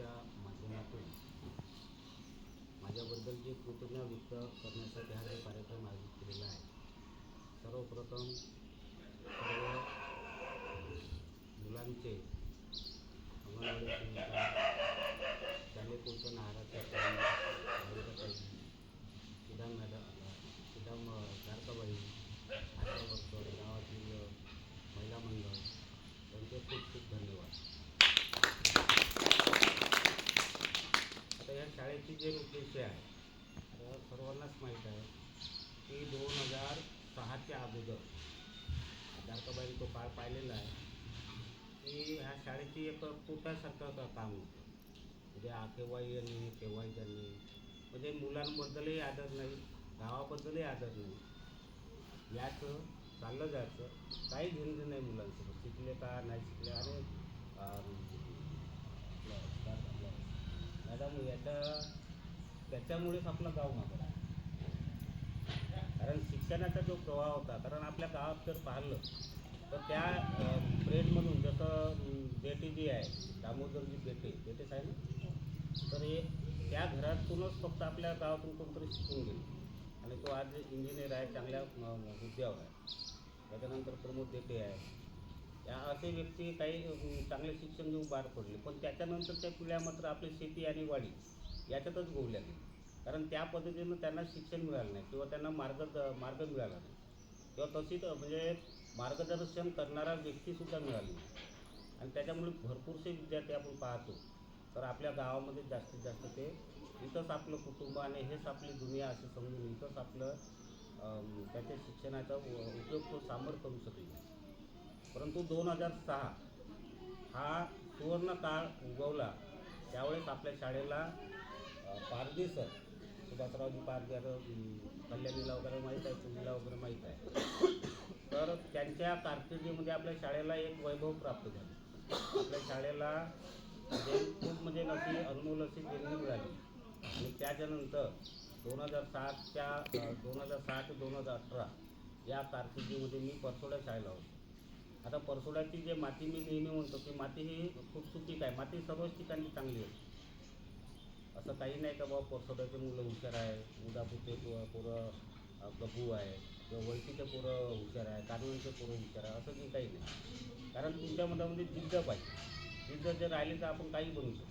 चॅनलच्या माध्यमातून माझ्याबद्दल जे कृतज्ञता व्यक्त करण्यासाठी हा जो कार्यक्रम आयोजित केलेला आहे, सर्वप्रथम सर्व मुलांचे अंगणवाडी सेविका, शालेय पोषण आहाराच्या सुदाम गारकाबाई, आशा वर्कर, गावातील महिला मंडळ यांचे खूप खूप धन्यवाद. आता या शाळेची जे उद्देश आहे तर सर्वांनाच माहीत आहे की 2006च्या अगोदर गारकाबाई तो काळ पाहिलेला आहे की ह्या शाळेची एक पोटासारखं काम होतं. म्हणजे केव्हाही यांनी केव्हाही त्यांनी म्हणजे मुलांबद्दलही आदर नाही, गावाबद्दलही आदर नाही, याचं चाललं जायचं, काही घेणं नाही मुलांसोबत, शिकले का नाही शिकले. आणि मॅडम त्याच्यामुळेच आपलं गाव मागं आहे. कारण शिक्षणाचा जो प्रवाह होता, कारण आपल्या गावात जर पाहिलं तर त्या प्रेडमधून जसं बेटी आहे, दामोदरजी बेटेच आहे ना, तर हे त्या घरातूनच फक्त आपल्या गावातून कोणतरी शिकून गेले आणि तो आज इंजिनियर आहे, चांगल्या हुद्द्यावर आहे. त्याच्यानंतर प्रमोद बेटे आहे. या असे व्यक्ती काही चांगले शिक्षण घेऊन बाहेर पडले, पण त्याच्यानंतरच्या पिढ्या मात्र आपली शेती आणि वाडी याच्यातच गोवल्या गेली. कारण त्या पद्धतीनं त्यांना शिक्षण मिळालं नाही किंवा त्यांना मार्ग मिळाला नाही किंवा तशीच म्हणजे मार्गदर्शन करणारा व्यक्तीसुद्धा मिळाली नाही. आणि त्याच्यामुळे भरपूरसे विद्यार्थी आपण पाहतो तर आपल्या गावामध्ये जास्तीत जास्त ते इथंच आपलं कुटुंब आणि हेच आपली दुनिया असं समजून इथंच आपलं त्याच्या शिक्षणाचा उपयोग तो सांभाळ करू शकले. परंतु 2006 हा सुवर्ण काळ उगवला, त्यावेळेस आपल्या शाळेला पारधी सर सुभाषरावजी पारधी, आता कल्याणीला वगैरे माहीत आहे, पुण्याला वगैरे माहीत आहे, तर त्यांच्या कारकिर्दीमध्ये आपल्या शाळेला एक वैभव प्राप्त झालं. आपल्या शाळेला म्हणजे अशी अनमोल अशी देणगी मिळाली. आणि त्याच्यानंतर 2007 ते 2018 या कारकिर्दीमध्ये मी परसोडा शाळेला होतो. आता परसोड्याची जे माती मी नेहमी म्हणतो की माती ही खूप सुपीक आहे, माती सर्वच ठिकाणी चांगली आहे. असं काही नाही का बाबा परसोड्याचे मुलं हुशार आहे, उदापूरचे पोरं गब्बू आहे किंवा वळकीचे पोरं हुशार आहे, कारवणचे पोरं हुशार आहे, असं काही नाही. कारण तुमच्या मनामध्ये जिद्द पाहिजे. जिद्द जर राहिली तर आपण काही बनू शकतो.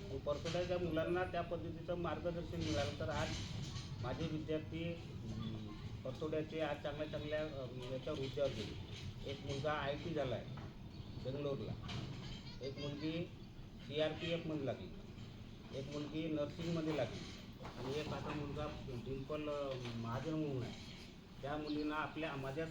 आणि परसोड्याच्या मुलांना त्या पद्धतीचं मार्गदर्शन मिळालं तर आज माझे विद्यार्थी परसोड्याचे आज चांगल्या याच्यावर हुद्द्यावर गेले. एक मुलगा IT झाला आहे बेंगलोरला, एक मुलगी CRPFमध्ये लागली, एक मुलगी नर्सिंगमध्ये लागली आणि एक आता मुलगा डिंपल महाजन म्हणून आहे. त्या मुलींना माझ्या